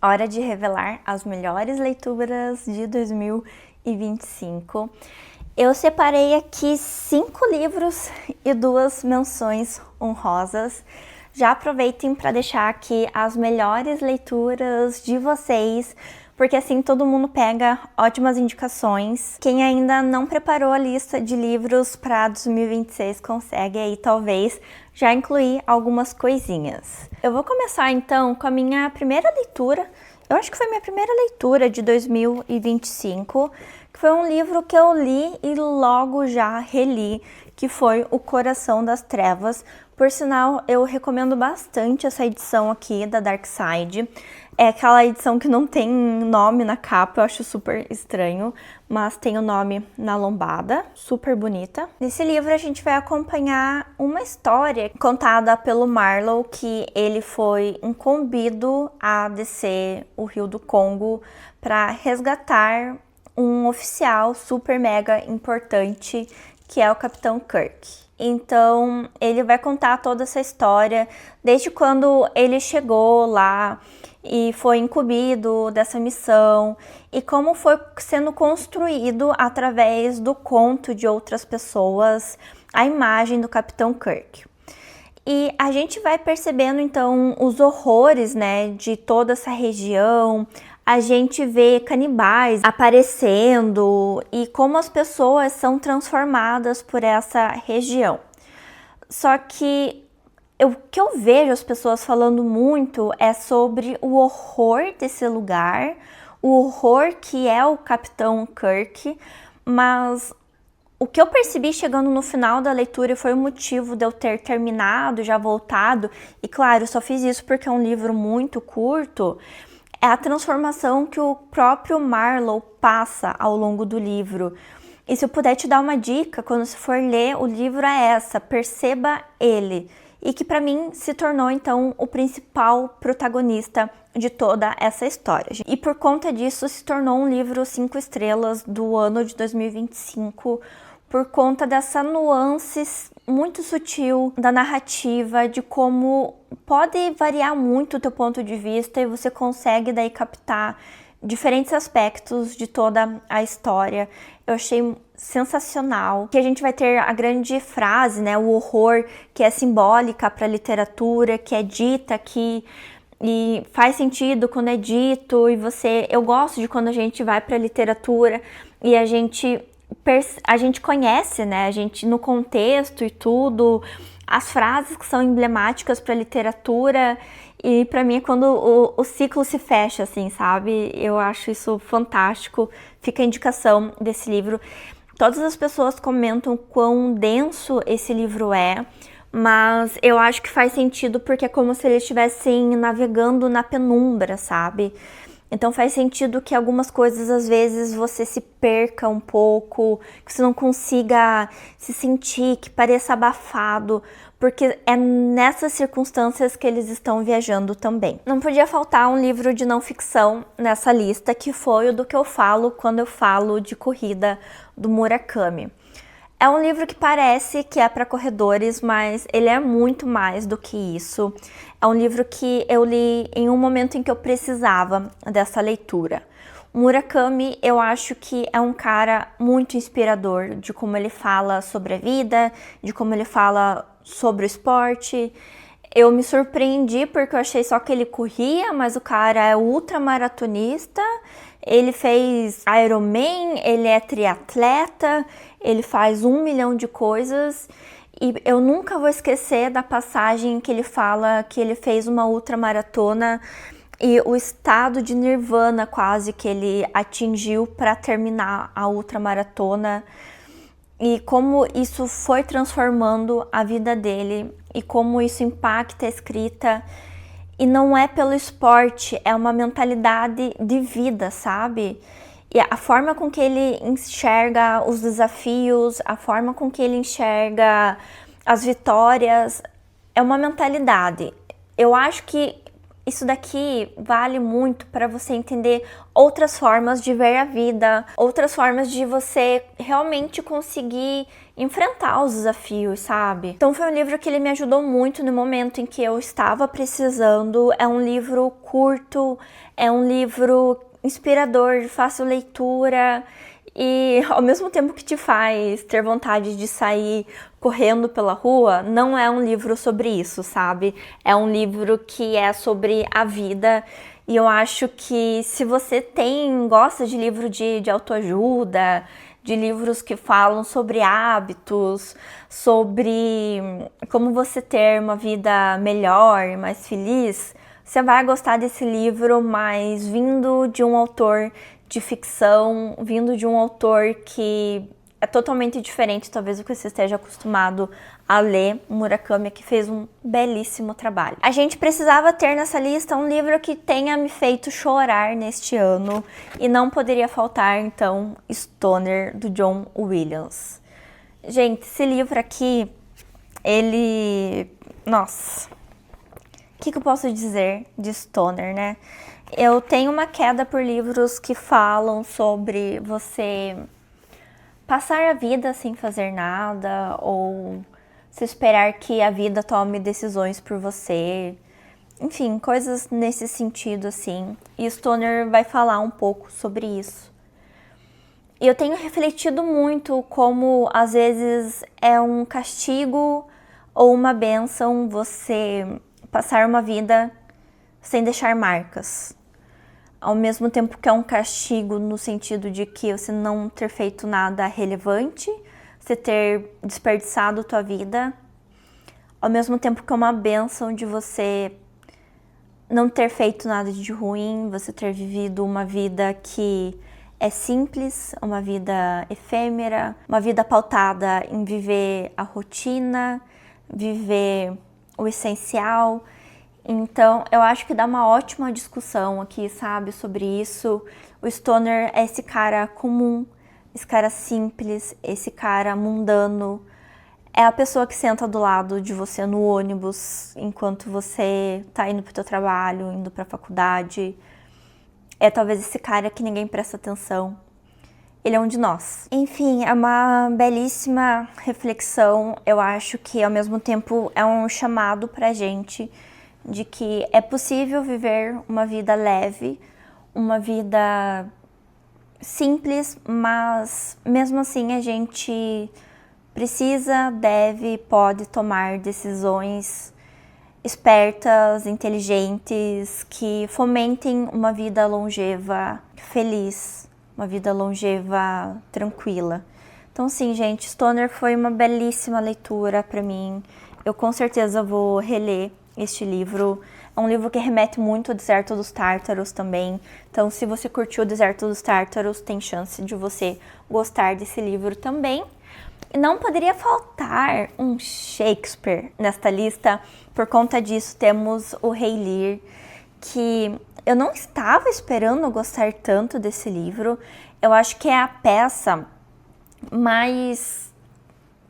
Hora de revelar as melhores leituras de 2025. Eu separei aqui 5 livros e 2 menções honrosas. Já aproveitem para deixar aqui as melhores leituras de vocês, porque assim todo mundo pega ótimas indicações. Quem ainda não preparou a lista de livros para 2026 consegue aí talvez já incluir algumas coisinhas. Eu vou começar então com a minha primeira leitura. Eu acho que foi minha primeira leitura de 2025, que foi um livro que eu li e logo já reli, que foi O Coração das Trevas. Por sinal, eu recomendo bastante essa edição aqui da Dark Side. É aquela edição que não tem nome na capa, eu acho super estranho, mas tem o nome na lombada, super bonita. Nesse livro a gente vai acompanhar uma história contada pelo Marlowe, que ele foi incumbido a descer o Rio do Congo para resgatar um oficial super mega importante, que é o Capitão Kirk. Então, ele vai contar toda essa história, desde quando ele chegou lá e foi incumbido dessa missão, e como foi sendo construído através do conto de outras pessoas a imagem do Capitão Kirk. E a gente vai percebendo então os horrores, né, de toda essa região. A gente vê canibais aparecendo e como as pessoas são transformadas por essa região. Só que o que eu vejo as pessoas falando muito é sobre o horror desse lugar, o horror que é o Capitão Kirk, mas o que eu percebi chegando no final da leitura foi o motivo de eu ter terminado, já voltado, e claro, eu só fiz isso porque é um livro muito curto, é a transformação que o próprio Marlowe passa ao longo do livro. E se eu puder te dar uma dica, quando você for ler o livro é essa, perceba ele. E que para mim se tornou então o principal protagonista de toda essa história. E por conta disso se tornou um livro 5 estrelas do ano de 2025, por conta dessa nuance muito sutil da narrativa, de como pode variar muito o teu ponto de vista e você consegue daí captar diferentes aspectos de toda a história. Eu achei sensacional. Que a gente vai ter a grande frase, né, o horror, que é simbólica para a literatura, que é dita aqui e faz sentido quando é dito, e eu gosto de quando a gente vai para a literatura e a gente conhece, né, a gente no contexto e tudo, as frases que são emblemáticas para a literatura, e para mim é quando o ciclo se fecha, assim, sabe? Eu acho isso fantástico. Fica a indicação desse livro. Todas as pessoas comentam quão denso esse livro é, mas eu acho que faz sentido porque é como se eles estivessem navegando na penumbra, sabe? Então faz sentido que algumas coisas às vezes você se perca um pouco, que você não consiga se sentir, que pareça abafado, porque é nessas circunstâncias que eles estão viajando também. Não podia faltar um livro de não ficção nessa lista, que foi o do que eu falo quando eu falo de corrida, do Murakami. É um livro que parece que é para corredores, mas ele é muito mais do que isso. É um livro que eu li em um momento em que eu precisava dessa leitura. O Murakami, eu acho que é um cara muito inspirador, de como ele fala sobre a vida, de como ele fala sobre o esporte. Eu me surpreendi porque eu achei só que ele corria, mas o cara é ultramaratonista, ele fez Ironman, ele é triatleta, ele faz 1 milhão de coisas, e eu nunca vou esquecer da passagem que ele fala que ele fez uma ultramaratona e o estado de nirvana quase que ele atingiu para terminar a ultramaratona, e como isso foi transformando a vida dele e como isso impacta a escrita. E não é pelo esporte, é uma mentalidade de vida, sabe? E a forma com que ele enxerga os desafios, a forma com que ele enxerga as vitórias, é uma mentalidade. Eu acho que Isso daqui vale muito para você entender outras formas de ver a vida, outras formas de você realmente conseguir enfrentar os desafios, sabe? Então foi um livro que ele me ajudou muito no momento em que eu estava precisando. É um livro curto, é um livro inspirador, de fácil leitura. E ao mesmo tempo que te faz ter vontade de sair correndo pela rua, não é um livro sobre isso, sabe? É um livro que é sobre a vida. E eu acho que se você gosta de livro de autoajuda, de livros que falam sobre hábitos, sobre como você ter uma vida melhor, mais feliz, você vai gostar desse livro, mas vindo de um autor de ficção, vindo de um autor que é totalmente diferente, talvez, do que você esteja acostumado a ler. Murakami, que fez um belíssimo trabalho. A gente precisava ter nessa lista um livro que tenha me feito chorar neste ano, e não poderia faltar, então, Stoner, do John Williams. Gente, esse livro aqui, ele... Nossa... O que eu posso dizer de Stoner, né? Eu tenho uma queda por livros que falam sobre você passar a vida sem fazer nada, ou se esperar que a vida tome decisões por você. Enfim, coisas nesse sentido, assim. E Stoner vai falar um pouco sobre isso. E eu tenho refletido muito como, às vezes, é um castigo ou uma bênção você passar uma vida sem deixar marcas. Ao mesmo tempo que é um castigo no sentido de que você não ter feito nada relevante, você ter desperdiçado tua vida, ao mesmo tempo que é uma bênção de você não ter feito nada de ruim, você ter vivido uma vida que é simples, uma vida efêmera, uma vida pautada em viver a rotina, viver o essencial. Então, eu acho que dá uma ótima discussão aqui, sabe, sobre isso. O Stoner é esse cara comum, esse cara simples, esse cara mundano. É a pessoa que senta do lado de você no ônibus enquanto você tá indo pro teu trabalho, indo pra faculdade. É talvez esse cara que ninguém presta atenção. Ele é um de nós. Enfim, é uma belíssima reflexão. Eu acho que, ao mesmo tempo, é um chamado pra gente de que é possível viver uma vida leve, uma vida simples, mas mesmo assim a gente precisa, deve, pode tomar decisões espertas, inteligentes, que fomentem uma vida longeva, feliz, uma vida longeva, tranquila. Então sim, gente, Stoner foi uma belíssima leitura para mim. Eu com certeza vou reler este livro. É um livro que remete muito ao Deserto dos Tártaros também. Então, se você curtiu o Deserto dos Tártaros, tem chance de você gostar desse livro também. E não poderia faltar um Shakespeare nesta lista. Por conta disso, temos o Rei Lear, que eu não estava esperando gostar tanto desse livro. Eu acho que é a peça mais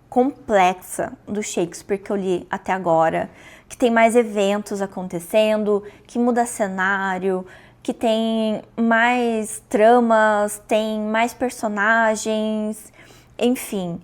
complexa do Shakespeare que eu li até agora, que tem mais eventos acontecendo, que muda cenário, que tem mais tramas, tem mais personagens, enfim.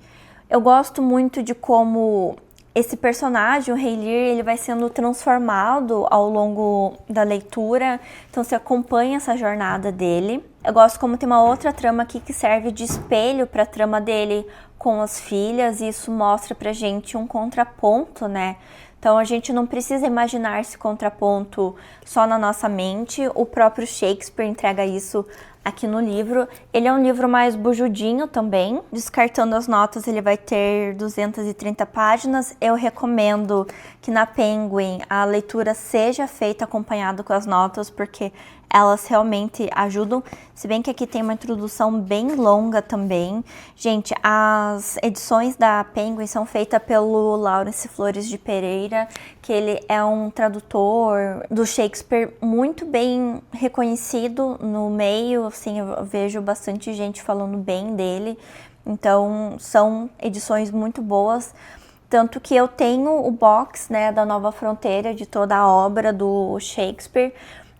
Eu gosto muito de como esse personagem, o Rei Lear, ele vai sendo transformado ao longo da leitura, então você acompanha essa jornada dele. Eu gosto como tem uma outra trama aqui que serve de espelho para a trama dele com as filhas, e isso mostra pra gente um contraponto, né? Então a gente não precisa imaginar esse contraponto só na nossa mente, o próprio Shakespeare entrega isso aqui no livro. Ele é um livro mais bujudinho também, descartando as notas ele vai ter 230 páginas. Eu recomendo que na Penguin a leitura seja feita acompanhado com as notas, porque elas realmente ajudam, se bem que aqui tem uma introdução bem longa também. Gente, as edições da Penguin são feitas pelo Laurence Flores de Pereira, que ele é um tradutor do Shakespeare muito bem reconhecido no meio, assim, eu vejo bastante gente falando bem dele, então são edições muito boas. Tanto que eu tenho o box, né, da Nova Fronteira, de toda a obra do Shakespeare,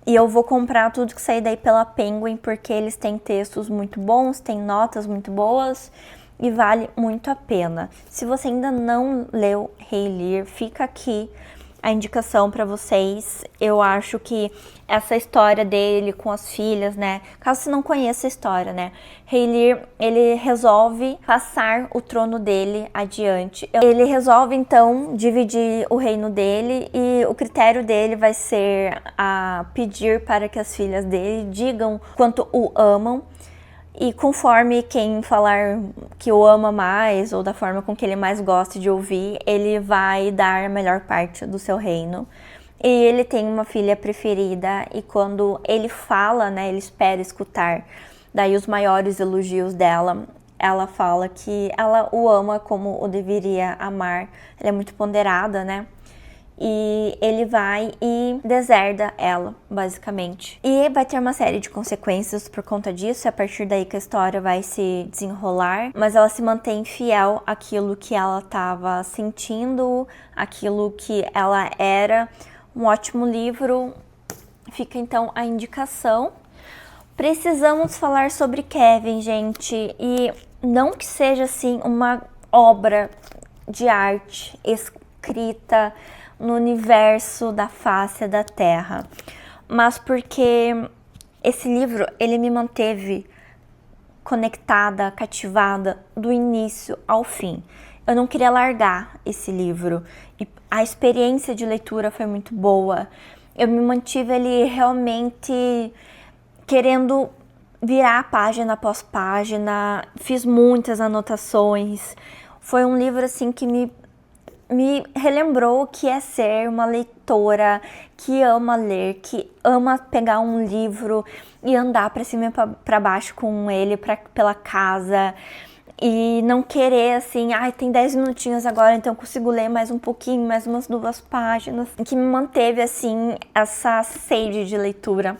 e eu vou comprar tudo que sair daí pela Penguin, porque eles têm textos muito bons, têm notas muito boas, e vale muito a pena. Se você ainda não leu Rei Lear, fica aqui a indicação para vocês. Eu acho que essa história dele com as filhas, né? Caso você não conheça a história, né? Rei Lear, ele resolve passar o trono dele adiante. Ele resolve, então, dividir o reino dele e o critério dele vai ser a pedir para que as filhas dele digam quanto o amam. E conforme quem falar que o ama mais, ou da forma com que ele mais gosta de ouvir, ele vai dar a melhor parte do seu reino. E ele tem uma filha preferida, e quando ele fala, né, ele espera escutar daí os maiores elogios dela. Ela fala que ela o ama como o deveria amar. Ela é muito ponderada, né? E ele vai e deserda ela, basicamente. E vai ter uma série de consequências por conta disso, é a partir daí que a história vai se desenrolar, mas ela se mantém fiel àquilo que ela estava sentindo, àquilo que ela era. Um ótimo livro, fica então a indicação. Precisamos falar sobre Kevin, gente, e não que seja assim uma obra de arte escrita no universo da face da Terra, mas porque esse livro, ele me manteve conectada, cativada do início ao fim. Eu não queria largar esse livro e a experiência de leitura foi muito boa. Eu me mantive ali realmente querendo virar página após página, fiz muitas anotações. Foi um livro assim que me relembrou o que é ser uma leitora que ama ler, que ama pegar um livro e andar para cima e para baixo com ele pela casa e não querer assim, tem 10 minutinhos agora, então eu consigo ler mais um pouquinho, mais umas 2 páginas, que me manteve assim essa sede de leitura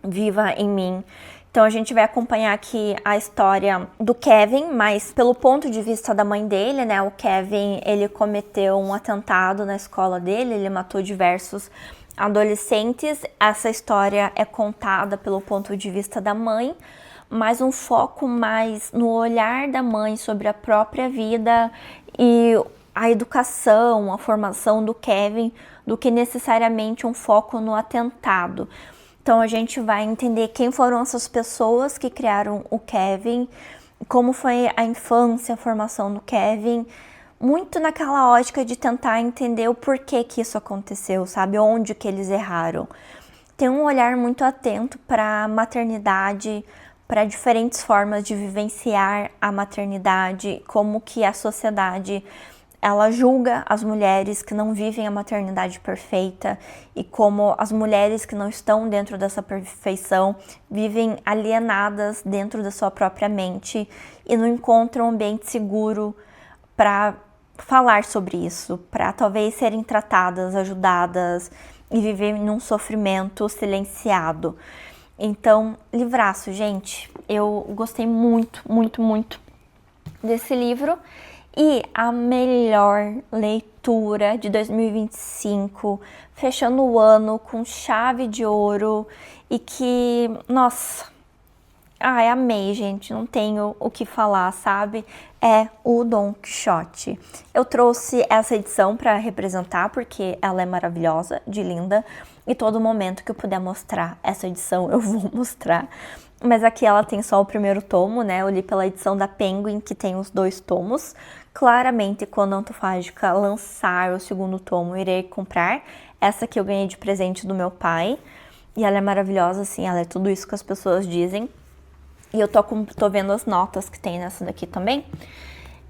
viva em mim. Então a gente vai acompanhar aqui a história do Kevin, mas pelo ponto de vista da mãe dele, né? O Kevin, ele cometeu um atentado na escola dele, ele matou diversos adolescentes. Essa história é contada pelo ponto de vista da mãe, mas um foco mais no olhar da mãe sobre a própria vida e a educação, a formação do Kevin, do que necessariamente um foco no atentado. Então a gente vai entender quem foram essas pessoas que criaram o Kevin, como foi a infância, a formação do Kevin, muito naquela ótica de tentar entender o porquê que isso aconteceu, sabe? Onde que eles erraram. Tem um olhar muito atento para a maternidade, para diferentes formas de vivenciar a maternidade, como que a sociedade ela julga as mulheres que não vivem a maternidade perfeita e como as mulheres que não estão dentro dessa perfeição vivem alienadas dentro da sua própria mente e não encontram um ambiente seguro para falar sobre isso, para talvez serem tratadas, ajudadas e viver num sofrimento silenciado. Então, livraço, gente. Eu gostei muito, muito, muito desse livro. E a melhor leitura de 2025, fechando o ano com chave de ouro e que, nossa, amei, gente, não tenho o que falar, sabe? É o Don Quixote. Eu trouxe essa edição para representar porque ela é maravilhosa, de linda, e todo momento que eu puder mostrar essa edição eu vou mostrar. Mas aqui ela tem só o primeiro tomo, né? Eu li pela edição da Penguin, que tem os 2 tomos. Claramente, quando a Antofágica lançar o segundo tomo, eu irei comprar. Essa aqui eu ganhei de presente do meu pai. E ela é maravilhosa, assim, ela é tudo isso que as pessoas dizem. E eu tô vendo as notas que tem nessa daqui também.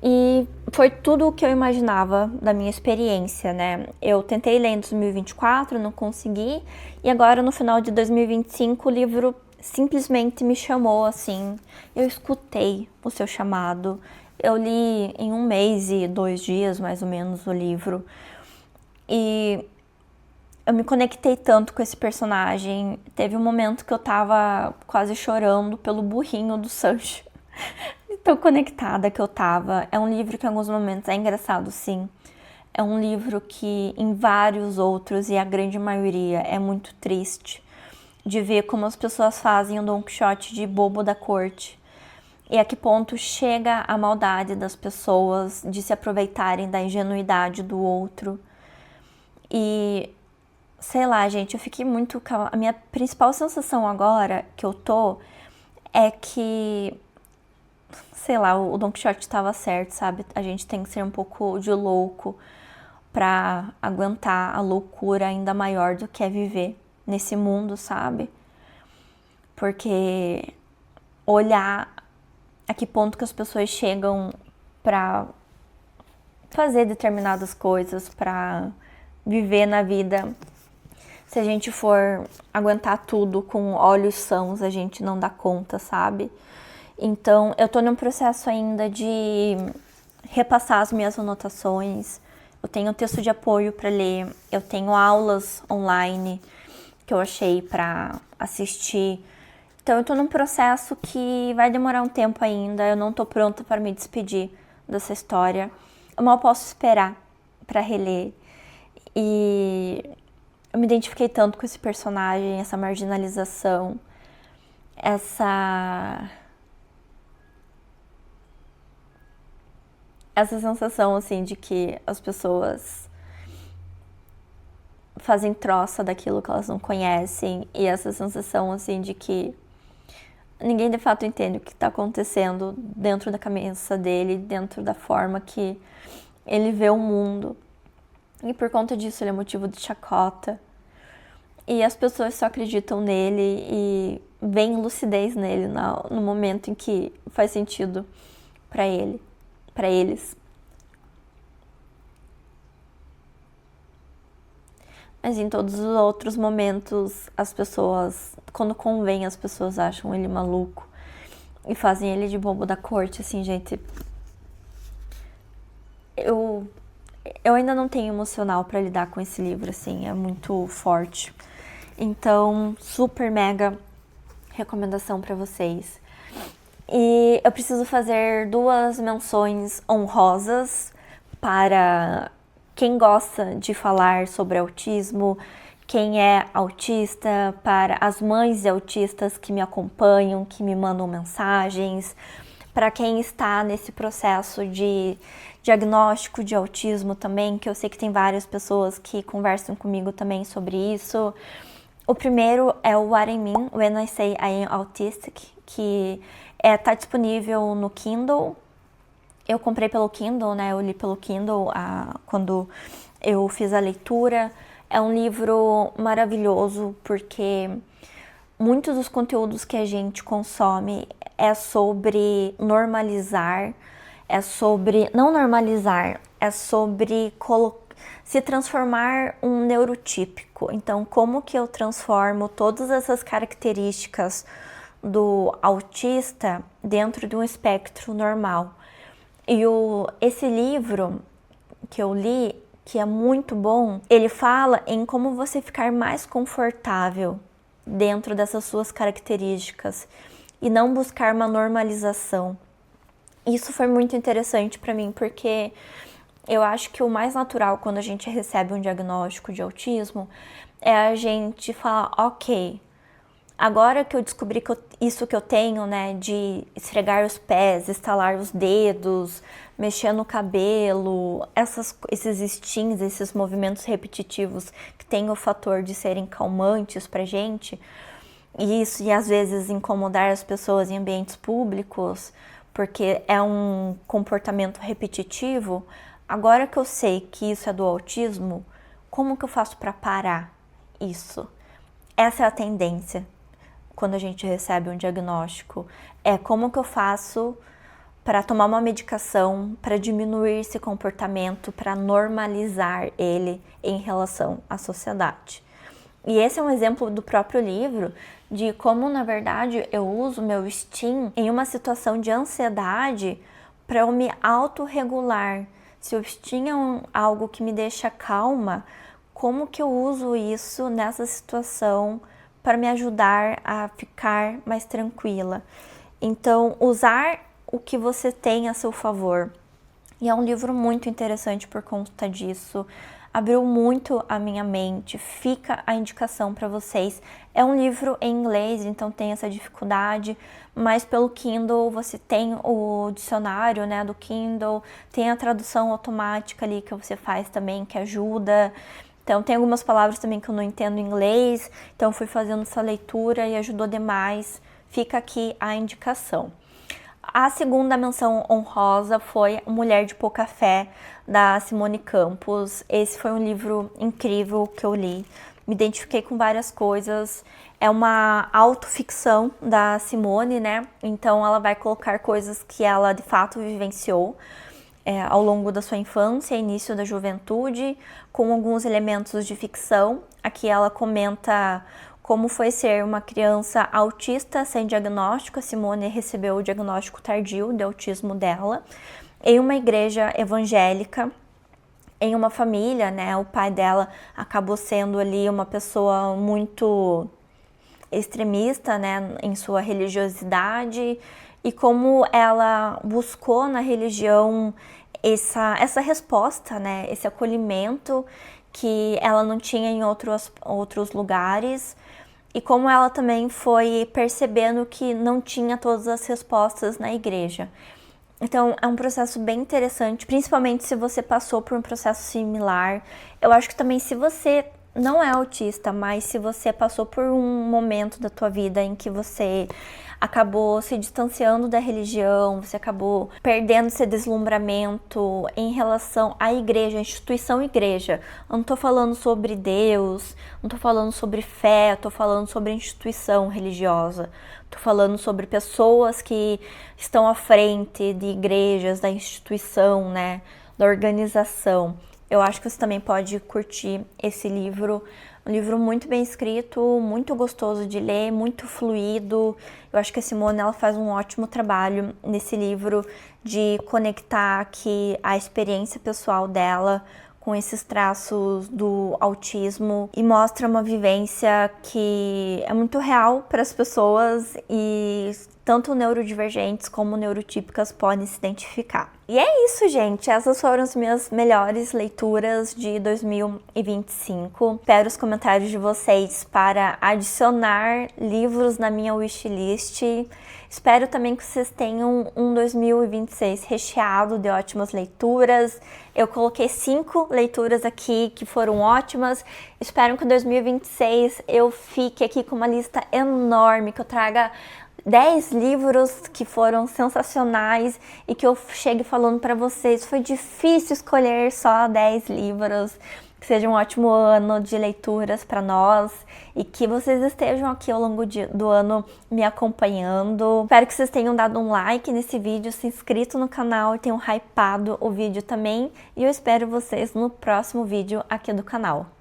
E foi tudo o que eu imaginava da minha experiência, né? Eu tentei ler em 2024, não consegui. E agora, no final de 2025, o livro simplesmente me chamou, assim. Eu escutei o seu chamado. Eu li em 1 mês e 2 dias, mais ou menos, o livro. E eu me conectei tanto com esse personagem. Teve um momento que eu tava quase chorando pelo burrinho do Sancho. Tão conectada que eu tava. É um livro que em alguns momentos é engraçado, sim. É um livro que em vários outros, e a grande maioria, é muito triste de ver como as pessoas fazem o Don Quixote de bobo da corte. E a que ponto chega a maldade das pessoas de se aproveitarem da ingenuidade do outro. E, sei lá, gente, eu fiquei muito... A minha principal sensação agora que eu tô é que, sei lá, o Don Quixote estava certo, sabe? A gente tem que ser um pouco de louco pra aguentar a loucura ainda maior do que é viver nesse mundo, sabe? Porque olhar a que ponto que as pessoas chegam pra fazer determinadas coisas, pra viver na vida. Se a gente for aguentar tudo com olhos sãos, a gente não dá conta, sabe? Então, eu tô num processo ainda de repassar as minhas anotações. Eu tenho texto de apoio para ler, eu tenho aulas online que eu achei para assistir. Então eu tô num processo que vai demorar um tempo ainda, eu não tô pronta para me despedir dessa história. Eu mal posso esperar para reler. E eu me identifiquei tanto com esse personagem, essa marginalização, essa sensação, assim, de que as pessoas fazem troça daquilo que elas não conhecem, e essa sensação, assim, de que ninguém de fato entende o que está acontecendo dentro da cabeça dele, dentro da forma que ele vê o mundo. E por conta disso ele é motivo de chacota. E as pessoas só acreditam nele e veem lucidez nele no momento em que faz sentido para ele. Para eles. Mas em todos os outros momentos, as pessoas, quando convém, as pessoas acham ele maluco e fazem ele de bobo da corte, assim, gente. Eu ainda não tenho emocional para lidar com esse livro, assim, é muito forte. Então, super mega recomendação para vocês. E eu preciso fazer 2 menções honrosas para quem gosta de falar sobre autismo, quem é autista, para as mães de autistas que me acompanham, que me mandam mensagens, para quem está nesse processo de diagnóstico de autismo também, que eu sei que tem várias pessoas que conversam comigo também sobre isso. O primeiro é o What I Mean When I Say I Am Autistic, que tá disponível no Kindle. Eu comprei pelo Kindle, né? Eu li pelo Kindle quando eu fiz a leitura. É um livro maravilhoso porque muitos dos conteúdos que a gente consome é sobre normalizar, é sobre... Não normalizar, é sobre se transformar um neurotípico. Então, como que eu transformo todas essas características do autista dentro de um espectro normal? E esse livro que eu li, que é muito bom, ele fala em como você ficar mais confortável dentro dessas suas características e não buscar uma normalização. Isso foi muito interessante para mim, porque eu acho que o mais natural quando a gente recebe um diagnóstico de autismo é a gente falar, ok, agora que eu descobri isso que eu tenho, né, de esfregar os pés, estalar os dedos, mexer no cabelo, esses instintos, esses movimentos repetitivos que tem o fator de serem calmantes pra gente, e às vezes incomodar as pessoas em ambientes públicos, porque é um comportamento repetitivo. Agora que eu sei que isso é do autismo, como que eu faço para parar isso? Essa é a tendência quando a gente recebe um diagnóstico. É como que eu faço para tomar uma medicação, para diminuir esse comportamento, para normalizar ele em relação à sociedade. E esse é um exemplo do próprio livro de como, na verdade, eu uso meu Steam em uma situação de ansiedade para eu me autorregular. Se o Steam é algo que me deixa calma, como que eu uso isso nessa situação para me ajudar a ficar mais tranquila? Então, usar o que você tem a seu favor. E é um livro muito interessante por conta disso. Abriu muito a minha mente, fica a indicação para vocês. É um livro em inglês, então tem essa dificuldade, mas pelo Kindle você tem o dicionário, né, do Kindle, tem a tradução automática ali que você faz também, que ajuda. Então tem algumas palavras também que eu não entendo em inglês, então fui fazendo essa leitura e ajudou demais. Fica aqui a indicação. A segunda menção honrosa foi Mulher de Pouca Fé, da Simone Campos. Esse foi um livro incrível que eu li. Me identifiquei com várias coisas. É uma autoficção da Simone, né? Então ela vai colocar coisas que ela de fato vivenciou ao longo da sua infância e início da juventude, com alguns elementos de ficção. Aqui ela comenta como foi ser uma criança autista sem diagnóstico. A Simone recebeu o diagnóstico tardio de autismo dela, em uma igreja evangélica, em uma família, né? O pai dela acabou sendo ali uma pessoa muito extremista, né, em sua religiosidade, e como ela buscou na religião essa resposta, né, esse acolhimento que ela não tinha em outros lugares, e como ela também foi percebendo que não tinha todas as respostas na igreja. Então é um processo bem interessante, principalmente se você passou por um processo similar. Eu acho que também se você não é autista, mas se você passou por um momento da tua vida em que você acabou se distanciando da religião, você acabou perdendo esse deslumbramento em relação à igreja, à instituição igreja. Eu não tô falando sobre Deus, não tô falando sobre fé, eu tô falando sobre instituição religiosa. Tô falando sobre pessoas que estão à frente de igrejas, da instituição, né, da organização. Eu acho que você também pode curtir esse livro. Um livro muito bem escrito, muito gostoso de ler, muito fluido. Eu acho que a Simone ela faz um ótimo trabalho nesse livro de conectar aqui a experiência pessoal dela com esses traços do autismo e mostra uma vivência que é muito real para as pessoas e tanto neurodivergentes como neurotípicas podem se identificar. E é isso, gente. Essas foram as minhas melhores leituras de 2025. Espero os comentários de vocês para adicionar livros na minha wishlist. Espero também que vocês tenham um 2026 recheado de ótimas leituras. Eu coloquei 5 leituras aqui que foram ótimas. Espero que em 2026 eu fique aqui com uma lista enorme, que eu traga 10 livros que foram sensacionais e que eu chegue falando para vocês. Foi difícil escolher só 10 livros. Que seja um ótimo ano de leituras para nós e que vocês estejam aqui ao longo do ano me acompanhando. Espero que vocês tenham dado um like nesse vídeo, se inscrito no canal e tenham hypado o vídeo também. E eu espero vocês no próximo vídeo aqui do canal.